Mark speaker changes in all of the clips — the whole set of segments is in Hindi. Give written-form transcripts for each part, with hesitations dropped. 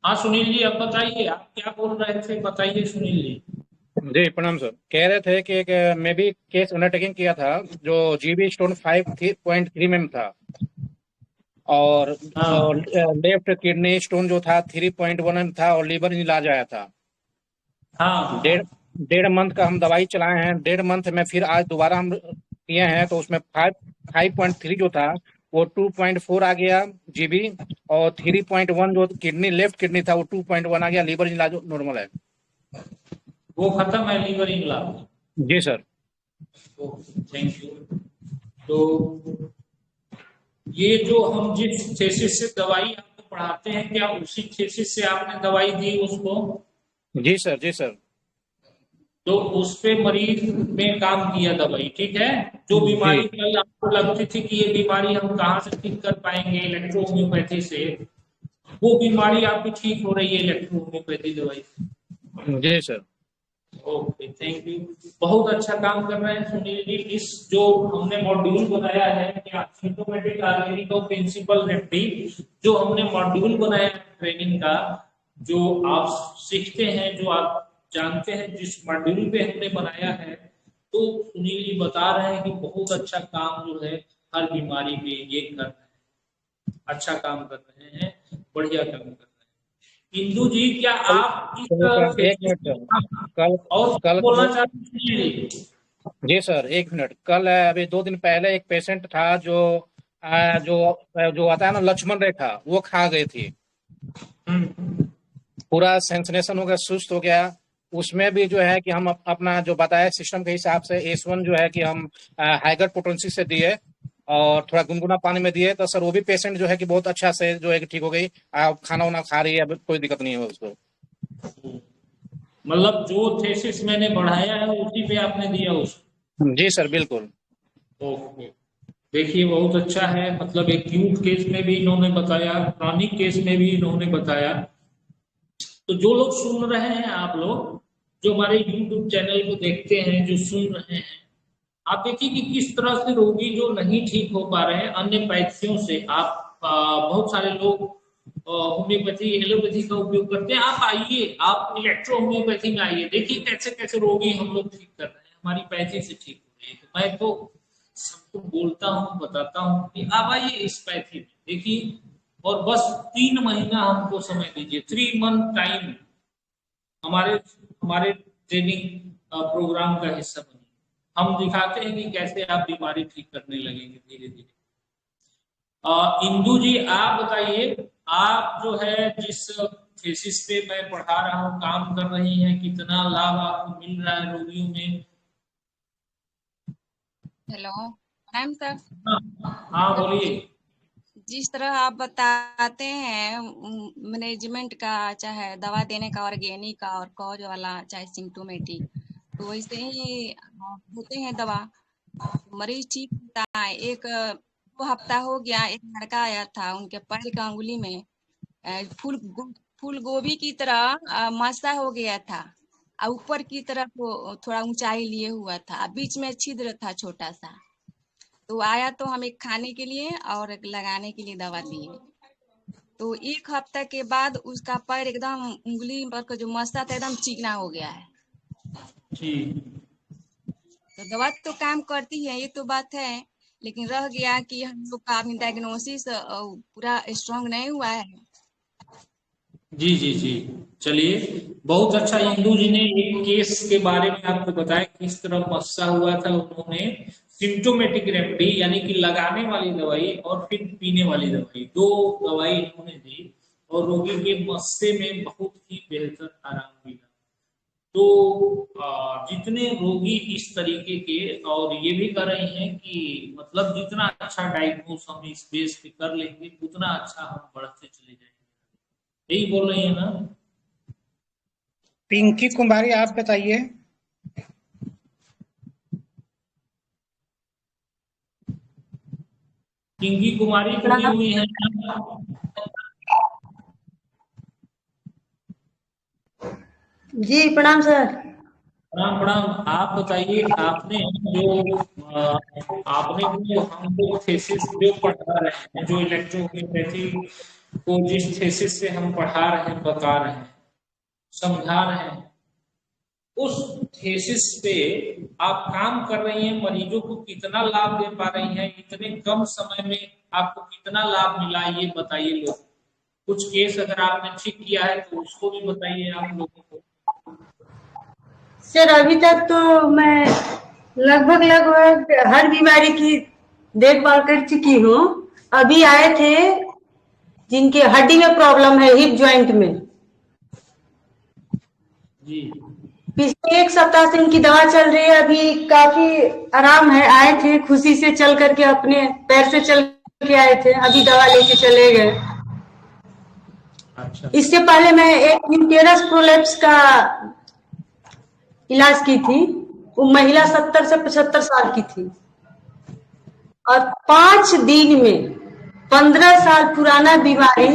Speaker 1: हाँ सुनील जी, अब बताइए, आप क्या बोल रहे थे, बताइए सुनील जी।
Speaker 2: जी प्रणाम सर। कह रहे थे कि एक मैं भी केस अंडरटेकिंग किया था जो जीबी स्टोन 5.3 में था। और
Speaker 1: हाँ
Speaker 2: लेफ्ट किडनी स्टोन जो था 3.1 में था और लीवर इलाज आया था। डेढ़
Speaker 1: हाँ।
Speaker 2: डेढ़ मंथ का हम दवाई चलाए हैं। डेढ़ मंथ में फिर आज दोबारा हम किए हैं तो उसमें 5.3 जो था वो 2.4 आ गया जीबी। और 3.1 जो किडनी लेफ्ट किडनी था वो 2.1 आ गया। लीवर इलाज नॉर्मल है।
Speaker 1: वो खत्म है लीवर इंगला।
Speaker 2: जी सर।
Speaker 1: Okay, thank you. तो ये जो हम जिस थेसिस से दवाई आपको पढ़ाते हैं, क्या उसी थेसिस से आपने दवाई दी उसको?
Speaker 2: जी सर। जी सर।
Speaker 1: तो उस पे मरीज में काम किया दवाई, ठीक है। जो
Speaker 2: जी
Speaker 1: बीमारी कल आपको लगती थी कि ये बीमारी हम कहाँ से ठीक कर पाएंगे इलेक्ट्रो होम्योपैथी से, वो बीमारी आपकी ठीक हो रही है इलेक्ट्रो होम्योपैथी दवाई से।
Speaker 2: जी सर।
Speaker 1: Okay, thank you. बहुत अच्छा काम कर रहे हैं सुनील जी। इस जो हमने मॉड्यूल बनाया है, क्या सिम्टोमेटिक ऑर्गेनिक और प्रिंसिपल रेमेडी, जो हमने मॉड्यूल बनाया है ट्रेनिंग का, जो आप सीखते हैं, जो आप जानते हैं, जिस मॉड्यूल पे हमने बनाया है, तो सुनील जी बता रहे हैं कि बहुत अच्छा काम जो है हर बीमारी पे ये कर रहे हैं। अच्छा काम कर रहे हैं, बढ़िया काम कर रहे हैं। इंदु जी, क्या
Speaker 2: कल
Speaker 1: आप इस
Speaker 2: एक मिनट सर। कल
Speaker 1: और
Speaker 2: कल
Speaker 1: बोलना चाहते हैं सुनील जी?
Speaker 2: जी सर, एक मिनट। कल अभी 2 दिन पहले एक पेशेंट था जो जो आता है ना लक्ष्मण रेखा, वो खा गई थी।
Speaker 1: हम्म।
Speaker 2: पूरा सेंसनेशन हो गया, सुस्त हो गया। उसमें भी जो है कि हम अपना जो बताया सिस्टम के हिसाब से एस 1 जो है कि हम हाइगर पोटेंसी से दिए और थोड़ा गुनगुना पानी में दिए तो सर वो भी पेशेंट जो है कि बहुत अच्छा से जो है कि ठीक हो गई। खाना वाना खा रही है, अब कोई दिक्कत नहीं है उसको।
Speaker 1: मतलब जो थेसिस मैंने बढ़ाया है उसी पे आपने दिया उसको?
Speaker 2: जी सर बिल्कुल।
Speaker 1: ओके। देखिए, बहुत अच्छा है। मतलब एक्यूट केस में भी इन्होंने बताया, क्रॉनिक केस में भी इन्होंने बताया। तो जो लोग सुन रहे हैं, आप लोग जो हमारे यूट्यूब चैनल को देखते हैं, जो सुन रहे हैं, आप देखिए कि किस तरह से रोगी जो नहीं ठीक हो पा रहे हैं अन्य पैथियों से, आप बहुत सारे लोग होम्योपैथी एलोपैथी का उपयोग करते हैं। आप आइए, आप इलेक्ट्रो होम्योपैथी में आइए, देखिए कैसे कैसे रोगी हम लोग ठीक कर रहे हैं, हमारी पैथी से ठीक हो रही है। तो मैं तो सबको बोलता हूँ, बताता हूँ कि आप आइए इस पैथी में, देखिए। और बस 3 महीना हमको समय दीजिए, 3 मंथ टाइम। हमारे हमारे ट्रेनिंग प्रोग्राम का हिस्सा बनिए। हम दिखाते हैं कि कैसे आप बीमारी ठीक करने लगेंगे धीरे धीरे। इंदु जी, आप बताइए, आप जो है जिस थीसिस पे मैं पढ़ा रहा हूँ काम कर रही हैं, कितना लाभ आपको मिल रहा है रोगियों में?
Speaker 3: Hello ma'am sir.
Speaker 1: हाँ हाँ,
Speaker 3: सर
Speaker 1: बोलिए।
Speaker 3: जिस तरह आप बताते हैं मैनेजमेंट का, चाहे दवा देने का, ऑर्गेनिक का और कॉज वाला, चाहे सिम्टोमेटिक, तो वैसे ही देते हैं दवा। मरीज ठीक होता है। एक 2 हफ्ता हो गया, एक लड़का आया था, उनके पैर का अंगुली में फूल गोभी की तरह मासा हो गया था। ऊपर की तरफ वो थोड़ा ऊंचाई लिए हुआ था, बीच में छिद्र था छोटा सा। तो आया तो हम एक खाने के लिए और एक लगाने के लिए दवा दिए। तो 1 हफ्ता के बाद उसका पैर एकदम, उंगली पर का जो मस्सा था एकदम चिकना हो गया है।
Speaker 1: जी
Speaker 3: तो दवा तो काम करती है, ये तो बात है। लेकिन रह गया कि हम लोग का अभी डायग्नोसिस पूरा स्ट्रांग नहीं हुआ है।
Speaker 1: जी जी जी। चलिए, बहुत अच्छा। इंदू जी ने एक केस के बारे में आपको बताया किस तरह मस्सा हुआ था। उन्होंने सिम्टोमेटिक रेमेडी यानी कि लगाने वाली दवाई और फिर पीने वाली दवाई, दो दवाई इन्होंने दी, और रोगी के मस्से में बहुत ही बेहतर आराम मिला। तो जितने रोगी इस तरीके के, और ये भी कर रहे हैं कि मतलब जितना अच्छा डायग्नोस हम इस बेस पे कर लेंगे उतना अच्छा हम बढ़ते चले जाएंगे। यही बोल रही है ना?
Speaker 4: पिंकी कुमारी, आप बताइए।
Speaker 1: पिंकी कुमारी जुड़ी
Speaker 5: प्रणाम।
Speaker 1: हुई है।
Speaker 5: जी प्रणाम सर।
Speaker 1: प्रणाम प्रणाम। आप बताइए, आपने जो आपने जो हमको थीसिस जो पढ़ा रहे हैं, जो इलेक्ट्रोहोम्योपैथी को जिस थेसिस से हम पढ़ा रहे हैं, बता रहे हैं, समझा रहे हैं, उस थेसिस पे आप काम कर रही हैं, मरीजों को कितना लाभ दे पा रही हैं, इतने कम समय में आपको कितना लाभ मिला, ये बताइए लोग। कुछ केस अगर आपने ठीक किया है तो उसको भी बताइए आप लोगों को।
Speaker 5: सर अभी तक तो मैं लगभग लगभग हर बीमारी की देखभाल कर चुकी हूँ। अभी आए थे जिनके हड्डी में प्रॉब्लम है, हिप जॉइंट में,
Speaker 1: जी
Speaker 5: पिछले 1 सप्ताह से इनकी दवा चल रही है। अभी काफी आराम है। आए थे खुशी से, चल करके अपने पैर से चल के आए थे, अभी दवा लेके चले गए।
Speaker 1: अच्छा
Speaker 5: इससे पहले मैं एक यूटेरस प्रोलेप्स का इलाज की थी। वो महिला 70 से 75 साल की थी और 5 दिन में 15 साल पुराना बीमारी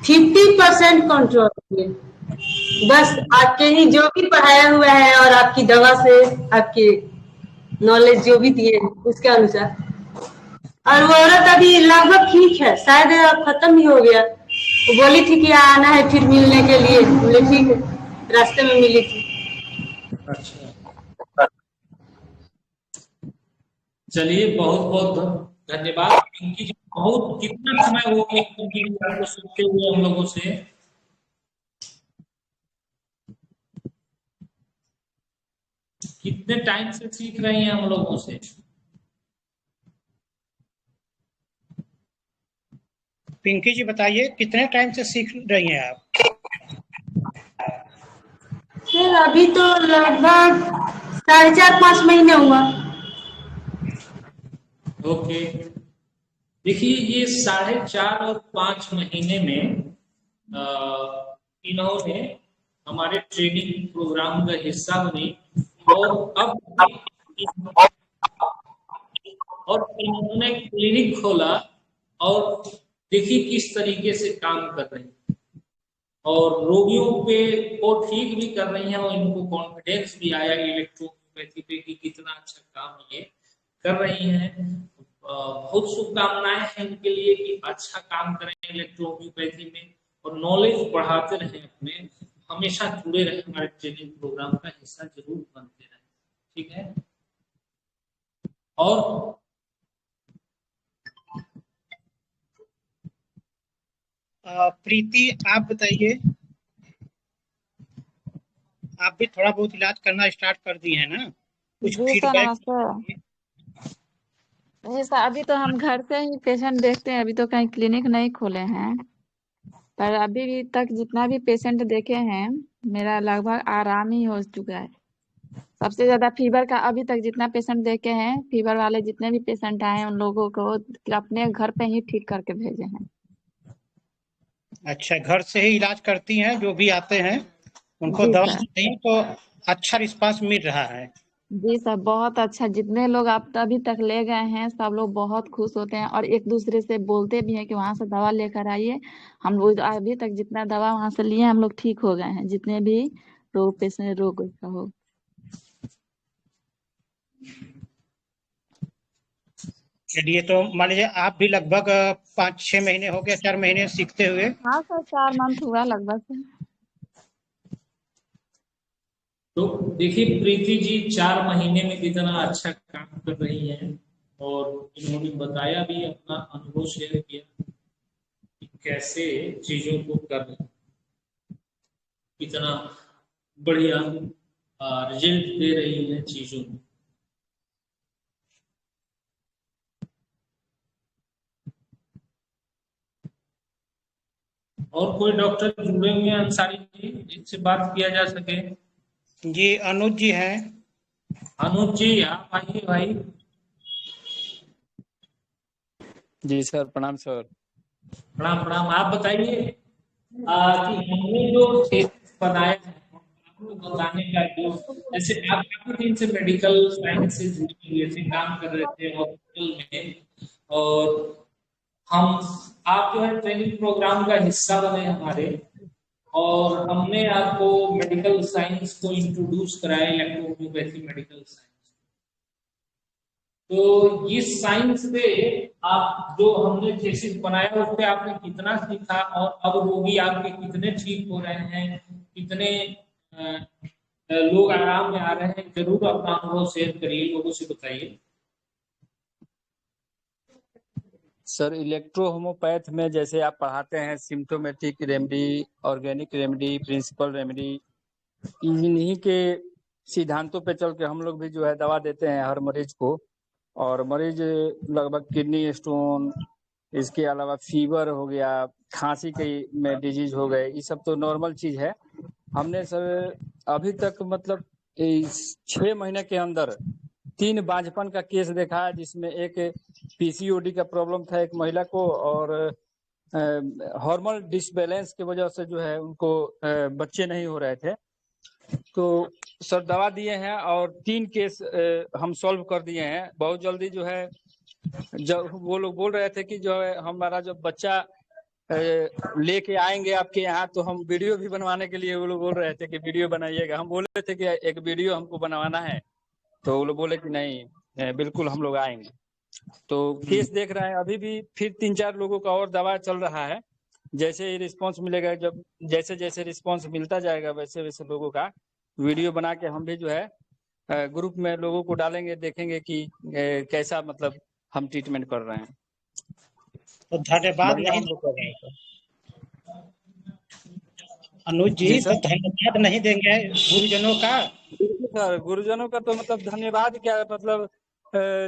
Speaker 5: 50% कंट्रोल किए। बस आपके ही जो भी पढ़ाया हुआ है और आपकी दवा से, आपके नॉलेज जो भी दिए उसके अनुसार। और वो औरत अभी लगभग ठीक है, शायद अब खत्म ही हो गया। वो बोली थी कि आना है फिर मिलने के लिए, बोले ठीक है, रास्ते में मिली थी।
Speaker 1: अच्छा, चलिए बहुत बहुत धन्यवाद पिंकी जी। बहुत कितना समय हो गया पिंकी जी आपको सुनते हुए हम लोगों से? कितने टाइम से सीख रही हैं हम लोगों से?
Speaker 2: पिंकी जी बताइए, कितने टाइम से सीख रही हैं आप?
Speaker 5: सर अभी तो लगभग 4.5-5 महीने हुआ।
Speaker 1: ओके, देखिए ये 4.5 और 5 महीने में इन्होंने हमारे ट्रेनिंग प्रोग्राम का हिस्सा बनी और अब और इन्होंने क्लिनिक खोला और देखिए किस तरीके से काम कर रहे हैं और रोगियों पे को ठीक भी कर रही हैं और इनको कॉन्फिडेंस भी आया इलेक्ट्रोपैथी पे कि कितना अच्छा काम ये कर रही हैं। बहुत शुभकामनाएं हैं उनके लिए कि अच्छा काम करें इलेक्ट्रोहोम्योपैथी में और नॉलेज बढ़ाते रहें, अपने हमेशा जुड़े रहें, हमारे ट्रेनिंग प्रोग्राम का हिस्सा जरूर बनते रहें। ठीक है, और
Speaker 2: प्रीति आप बताइए, आप भी थोड़ा बहुत इलाज करना स्टार्ट कर दिए हैं ना? कुछ
Speaker 4: जी सर
Speaker 2: फीडबैक
Speaker 4: नमस्ते। जी सर, अभी तो हम घर से ही पेशेंट देखते हैं, अभी तो कहीं क्लिनिक नहीं खोले हैं, पर अभी भी तक जितना भी पेशेंट देखे हैं मेरा लगभग आराम ही हो चुका है। सबसे ज्यादा फीवर का अभी तक जितना पेशेंट देखे हैं, फीवर वाले जितने भी पेशेंट आए हैं उन लोगों को अपने घर पे ही ठीक करके भेजे हैं।
Speaker 2: अच्छा, घर से ही इलाज करती हैं जो भी आते हैं, उनको
Speaker 4: जी
Speaker 2: दवा
Speaker 4: सर।
Speaker 2: देती हैं तो अच्छा रिस्पांस मिल रहा है।
Speaker 4: जी सर, बहुत अच्छा। जितने लोग आप अभी तक ले गए हैं सब लोग बहुत खुश होते हैं और एक दूसरे से बोलते भी हैं कि वहां से दवा लेकर आइए। हम लोग अभी तक जितना दवा वहां से लिए हम लोग ठीक हो गए हैं, जितने भी रोग पेशेंट रोग का हो।
Speaker 2: चलिए, तो मान लीजिए आप भी लगभग 5-6 महीने हो गए, 4 महीने सीखते हुए।
Speaker 4: हाँ सर, 4 मंथ हुआ लगभग से।
Speaker 1: तो देखिए प्रीति जी 4 महीने में कितना अच्छा काम कर रही हैं और इन्होंने बताया भी, अपना अनुभव शेयर किया कि कैसे चीजों को कर रहे हैं, कितना बढ़िया रिजल्ट दे रही है चीजों में। और कोई डॉक्टर जुड़े हुए हैं अंसारी जी जिनसे बात किया जा सके?
Speaker 2: जी अनुज जी हैं।
Speaker 1: अनुज जी आप आइए भाई।
Speaker 6: जी सर, प्रणाम सर।
Speaker 1: प्रणाम प्रणाम। आप बताइए कि हमने जो थेसिस बनाया है आपको बताने का जो, जैसे आप काफी दिन से मेडिकल साइंस से जुड़े हुए थे, काम कर रहे थे हॉस्पिटल में, और हम आप जो है ट्रेनिंग प्रोग्राम का हिस्सा बने हमारे, और हमने आपको मेडिकल साइंस को इंट्रोड्यूस कराया, इलेक्ट्रोहोम्योपैथी मेडिकल साइंस। तो इस साइंस पे आप जो हमने थीसिस बनाया उस पे आपने कितना सीखा और अब रोगी आपके कितने ठीक हो रहे हैं, कितने लोग आराम में आ रहे हैं, जरूर अपना अनुभव शेयर करिए, लोगों से बताइए।
Speaker 6: सर इलेक्ट्रो होम्योपैथ में जैसे आप पढ़ाते हैं symptomatic remedy, organic remedy, principle remedy, इन्हीं के सिद्धांतों पे चल के हम लोग भी जो है दवा देते हैं हर मरीज को। और मरीज लगभग किडनी स्टोन, इसके अलावा फीवर हो गया, खांसी के में डिजीज हो गए, ये सब तो नॉर्मल चीज है। हमने सर अभी तक मतलब 6 महीने के अंदर 3 बांझपन का केस देखा है, जिसमें एक पीसीओडी का प्रॉब्लम था एक महिला को, और हार्मोनल डिसबैलेंस की वजह से जो है उनको बच्चे नहीं हो रहे थे। तो सर दवा दिए हैं और 3 केस हम सॉल्व कर दिए हैं बहुत जल्दी। जो है जब वो लोग बोल रहे थे कि जो है हमारा जो बच्चा लेके आएंगे आपके यहाँ, तो हम वीडियो भी बनवाने के लिए वो लोग बोल रहे थे कि वीडियो बनाइएगा। हम बोल रहे थे कि एक वीडियो हमको बनवाना है, तो वो लोग बोले कि नहीं बिल्कुल हम लोग आएंगे। तो केस देख रहे हैं अभी भी, फिर 3-4 लोगों का और दवा चल रहा है। जैसे ही रिस्पांस मिलेगा, जब जैसे जैसे रिस्पांस मिलता जाएगा वैसे वैसे लोगों का वीडियो बना के हम भी जो है ग्रुप में लोगों को डालेंगे, देखेंगे कि कैसा मतलब हम ट्रीटमेंट कर रहे हैं।
Speaker 2: तो धन्यवाद
Speaker 6: बढ़िया
Speaker 2: नहीं
Speaker 6: हम लोग कर रहे हैं
Speaker 2: अनुज जी,
Speaker 6: जी
Speaker 2: तो
Speaker 6: सर।
Speaker 2: धन्यवाद नहीं देंगे गुरुजनों का?
Speaker 6: सर गुरुजनों का तो मतलब धन्यवाद क्या, मतलब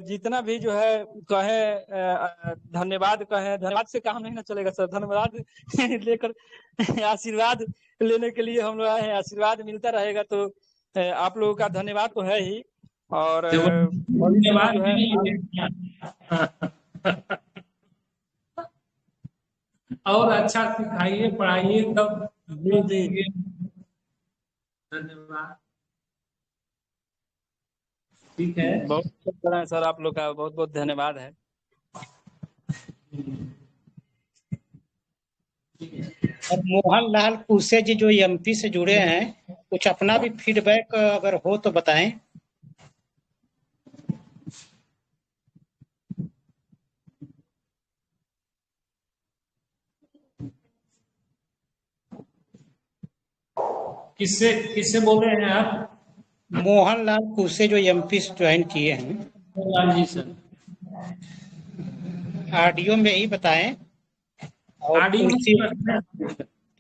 Speaker 6: जितना भी जो है कहे धन्यवाद कहे, धन्यवाद से काम नहीं ना चलेगा सर। धन्यवाद लेकर आशीर्वाद लेने के लिए हम लोग आए हैं, आशीर्वाद मिलता रहेगा। तो आप लोगों का धन्यवाद तो है ही, और भविष्य में जो है
Speaker 1: और अच्छा सिखाइए, पढ़ाइए, तब
Speaker 6: जी जी
Speaker 1: धन्यवाद। ठीक है,
Speaker 6: बहुत शुक्रिया है सर, आप लोग का बहुत बहुत धन्यवाद है।
Speaker 2: और मोहन लाल कुसे जी जो एमपी से जुड़े हैं, कुछ अपना भी फीडबैक अगर हो तो बताएं।
Speaker 1: किससे किससे बोल रहे हैं आप?
Speaker 2: मोहन लाल कुसे जो एमपी से ज्वाइन किए हैं,
Speaker 1: लाल जी सर,
Speaker 2: ऑडियो में ही बताएं। और
Speaker 1: ऑडियो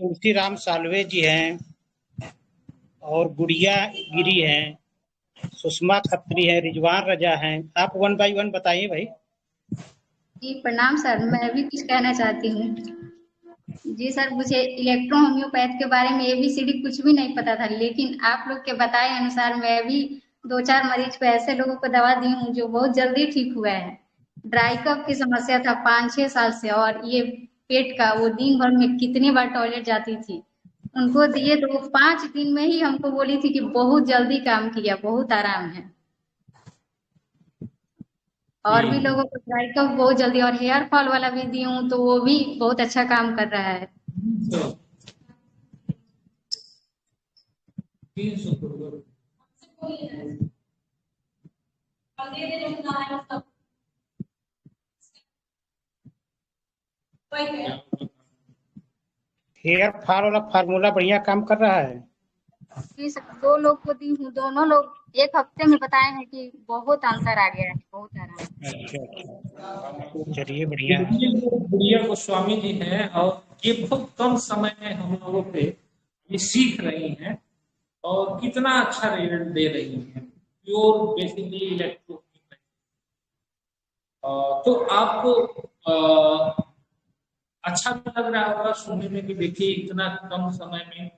Speaker 2: तुलसी राम सालवे जी हैं, और गुड़िया गिरी हैं, सुषमा खत्री है, रिजवान रजा हैं। आप 1 बाय 1 बताइए भाई।
Speaker 7: जी प्रणाम सर, मैं भी कुछ कहना चाहती हूँ। जी सर, मुझे इलेक्ट्रो होम्योपैथ के बारे में ABCD कुछ भी नहीं पता था, लेकिन आप लोग के बताए अनुसार मैं भी 2-4 मरीज को, ऐसे लोगों को दवा दी हूँ जो बहुत जल्दी ठीक हुआ है। ड्राई कफ की समस्या था 5-6 साल से, और ये पेट का, वो दिन भर में कितनी बार टॉयलेट जाती थी। उनको दिए तो वो 5 दिन में ही हमको बोली थी कि बहुत जल्दी काम किया, बहुत आराम है। और भी लोगों को ड्राई कफ बहुत जल्दी, और हेयर फॉल वाला भी दी हूँ तो वो भी बहुत अच्छा काम कर रहा है।
Speaker 1: 300
Speaker 2: हेयर फॉल वाला फार्मूला बढ़िया काम कर रहा है।
Speaker 7: जी सर, 2 लोग को दी हूँ, दोनों लोग 1 हफ्ते में बताए हैं कि बहुत अंतर आ गया है, बहुत आराम।
Speaker 2: अच्छा, चलिए बढ़िया है।
Speaker 1: गुड़िया गोस्वामी जी हैं, और ये बहुत कम समय में हम लोगों पे ये सीख रही हैं और कितना अच्छा रिजल्ट दे रही हैं। Pure basically electro. तो आपको अच्छा भी लग रहा होगा सुनने में कि देखिए इतना कम समय में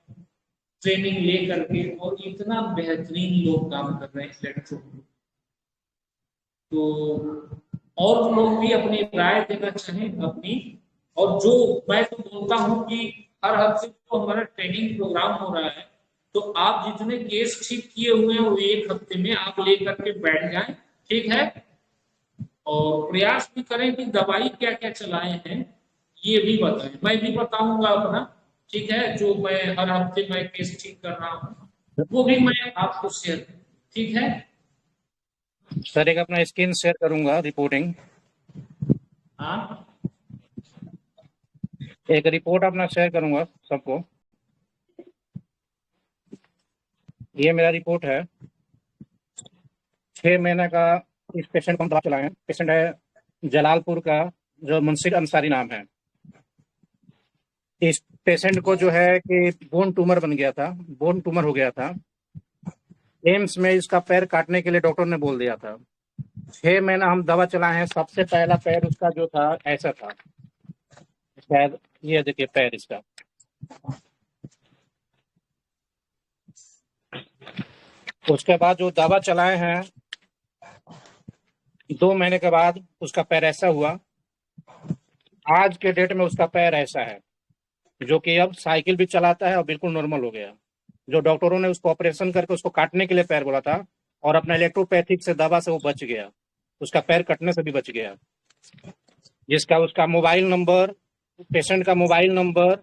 Speaker 1: ट्रेनिंग ले करके और इतना बेहतरीन लोग काम कर रहे हैं इलेक्ट्रो। तो और लोग भी अपनी राय देना चाहें अपनी, और जो मैं तो बोलता हूं कि हर हफ्ते तो हमारा ट्रेनिंग प्रोग्राम हो रहा है, तो आप जितने केस ठीक किए हुए हैं वो 1 हफ्ते में आप लेकर के बैठ जाएं, ठीक है। और प्रयास भी करें कि दवाई क्या क्या चलाए हैं ये भी बताएं, मैं भी बताऊंगा अपना, ठीक है। जो मैं हर हफ्ते मैं केस ठीक कर रहा हूँ वो भी मैं आपको शेयर करूँ, ठीक है।
Speaker 2: सर एक अपना स्क्रीन शेयर करूंगा रिपोर्टिंग,
Speaker 1: हाँ
Speaker 2: एक रिपोर्ट अपना शेयर करूंगा सबको। ये मेरा रिपोर्ट है, 6 महीने का इस पेशेंट को हम दवा चलाए हैं। पेशेंट है जलालपुर का, जो मुंशिर अंसारी नाम है। इस पेशेंट को जो है कि बोन ट्यूमर बन गया था, बोन ट्यूमर हो गया था। एम्स में इसका पैर काटने के लिए डॉक्टर ने बोल दिया था। 6 महीना हम दवा चलाए हैं। सबसे पहला पैर उसका जो था ऐसा था, शायद ये देखिए पैर इसका। उसके बाद जो दवा चलाए हैं, 2 महीने के बाद उसका पैर ऐसा हुआ। आज के डेट में उसका पैर ऐसा है, जो कि अब साइकिल भी चलाता है और बिल्कुल नॉर्मल हो गया। जो डॉक्टरों ने उसको ऑपरेशन करके उसको काटने के लिए पैर बोला था, और अपना इलेक्ट्रोपैथिक से दवा से वो बच गया, उसका पैर कटने से भी बच गया। जिसका उसका मोबाइल नंबर, पेशेंट का मोबाइल नंबर,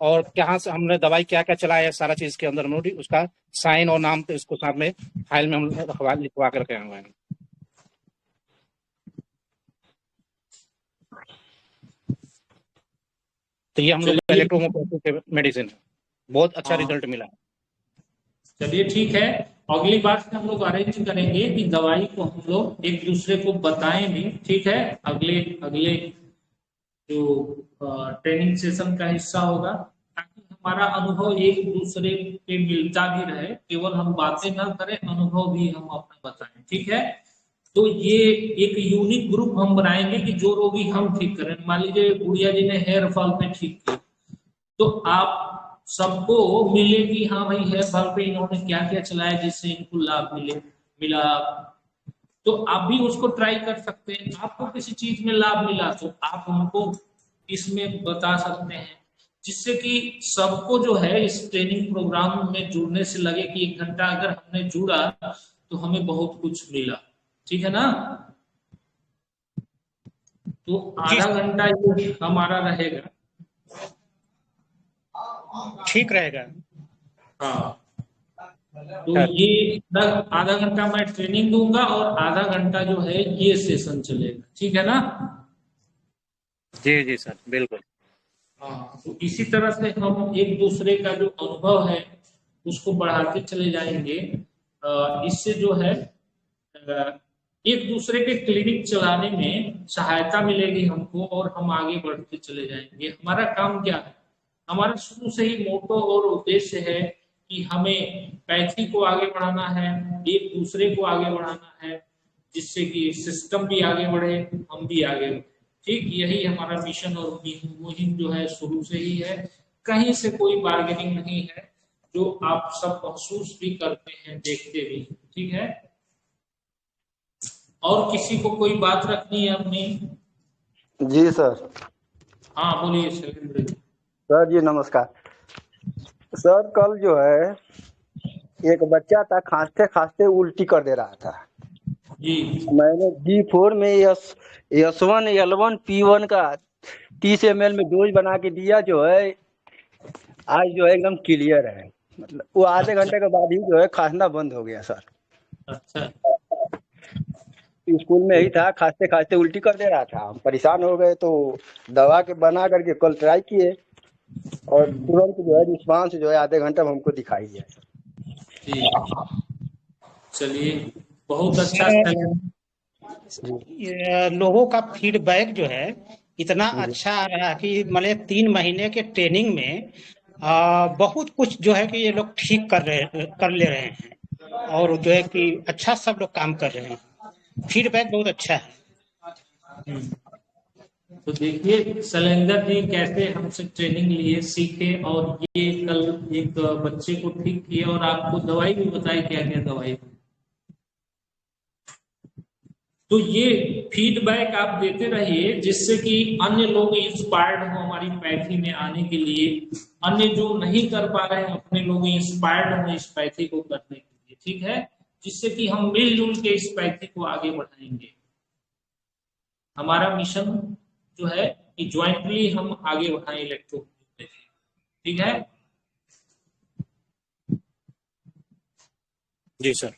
Speaker 2: और कहाँ से हमने दवाई क्या क्या चलाया है, सारा चीज के अंदर नोट, उसका साइन और नाम तो इसको साथ में फाइल में हम लिखवा कर रखे हुए हैं। तो ये हम लोग का इलेक्ट्रोपैथिक मेडिसिन है, बहुत अच्छा रिजल्ट मिला।
Speaker 1: चलिए ठीक है, अगली बार से हम लोग अरेंज करेंगे कि दवाई को हम लोग एक दूसरे को बताएं भी, ठीक है। अगले अगले जो ट्रेनिंग सेशन का हिस्सा होगा, ताकि हमारा अनुभव एक दूसरे पे मिलता भी रहे, केवल हम बातें ना करें, अनुभव भी हम अपना बताएं, ठीक है। तो ये एक यूनिक ग्रुप हम बनाएंगे कि जो रोगी हम ठीक करें। मान लीजिए गुड़िया जी ने हेयर फॉल पे ठीक किया, तो आप सबको मिले कि हाँ भाई हेयर फॉल पे इन्होंने क्या क्या चलाया जिससे इनको लाभ मिला, तो आप भी उसको ट्राई कर सकते हैं। आपको किसी चीज में लाभ मिला तो आप हमको इसमें बता सकते हैं, जिससे कि सबको जो है इस ट्रेनिंग प्रोग्राम में जुड़ने से लगे कि 1 घंटा अगर हमने जुड़ा तो हमें बहुत कुछ मिला, ठीक है ना। तो आधा घंटा ये हमारा रहेगा,
Speaker 2: ठीक रहेगा।
Speaker 1: हाँ, तो ये आधा घंटा मैं ट्रेनिंग दूंगा और आधा घंटा जो है ये सेशन चलेगा, ठीक है ना।
Speaker 2: जी जी सर, बिल्कुल।
Speaker 1: हाँ, तो इसी तरह से हम एक दूसरे का जो अनुभव है उसको बढ़ाते चले जाएंगे। इससे जो है एक दूसरे के क्लिनिक चलाने में सहायता मिलेगी हमको, और हम आगे बढ़ते चले जाएंगे। हमारा काम क्या है, हमारा शुरू से ही मोटो और उद्देश्य है कि हमें पैथी को आगे बढ़ाना है, एक दूसरे को आगे बढ़ाना है, जिससे कि सिस्टम भी आगे बढ़े, हम भी आगे बढ़े, ठीक। यही हमारा मिशन और मुहिम जो है शुरू से ही है। कहीं से कोई बार्गेनिंग नहीं है, जो आप सब महसूस भी करते हैं, देखते भी, ठीक है। और किसी को कोई बात रखनी है अपनी?
Speaker 8: जी सर।
Speaker 1: हाँ बोलिए शैलेंद्र जी।
Speaker 8: सर जी नमस्कार। सर कल जो है एक बच्चा था, खांसते खांसते उल्टी कर दे रहा था
Speaker 1: जी।
Speaker 8: मैंने D4 में S1 L1 P1 का 30 ml में डोज बना के दिया, जो है आज जो है एकदम क्लियर है। मतलब वो आधे घंटे के बाद ही जो है खांसना बंद हो गया सर।
Speaker 1: अच्छा,
Speaker 8: स्कूल में ही था, खांसते खांसते उल्टी कर दे रहा था, हम परेशान हो गए, तो दवा के बना करके कल ट्राई किए, और तुरंत जो है रिस्पांस जो है आधे घंटे में हमको दिखाई दिया।
Speaker 1: चलिए बहुत अच्छा।
Speaker 9: लोगों का फीडबैक जो है इतना अच्छा आ रहा है कि मतलब 3 महीने के ट्रेनिंग में बहुत कुछ जो है कि ये लोग ठीक कर ले रहे हैं, और जो है कि अच्छा सब लोग काम कर रहे हैं। फीडबैक बहुत अच्छा है।
Speaker 1: तो देखिए शैलेंद्र जी कैसे हमसे ट्रेनिंग लिए, सीखे, और ये कल एक बच्चे को ठीक किए, और आपको दवाई भी बताई क्या क्या दवाई। तो ये फीडबैक आप देते रहिए, जिससे कि अन्य लोग इंस्पायर्ड हो हमारी पैथी में आने के लिए, अन्य जो नहीं कर पा रहे हैं अपने लोग इंस्पायर्ड हो इस पैथी को करने के लिए, ठीक है। जिससे कि हम मिलजुल के इस पैथी को आगे बढ़ाएंगे। हमारा मिशन जो है कि ज्वाइंटली हम आगे बढ़ाएं इलेक्ट्रोपैथी, ठीक है।
Speaker 2: जी सर।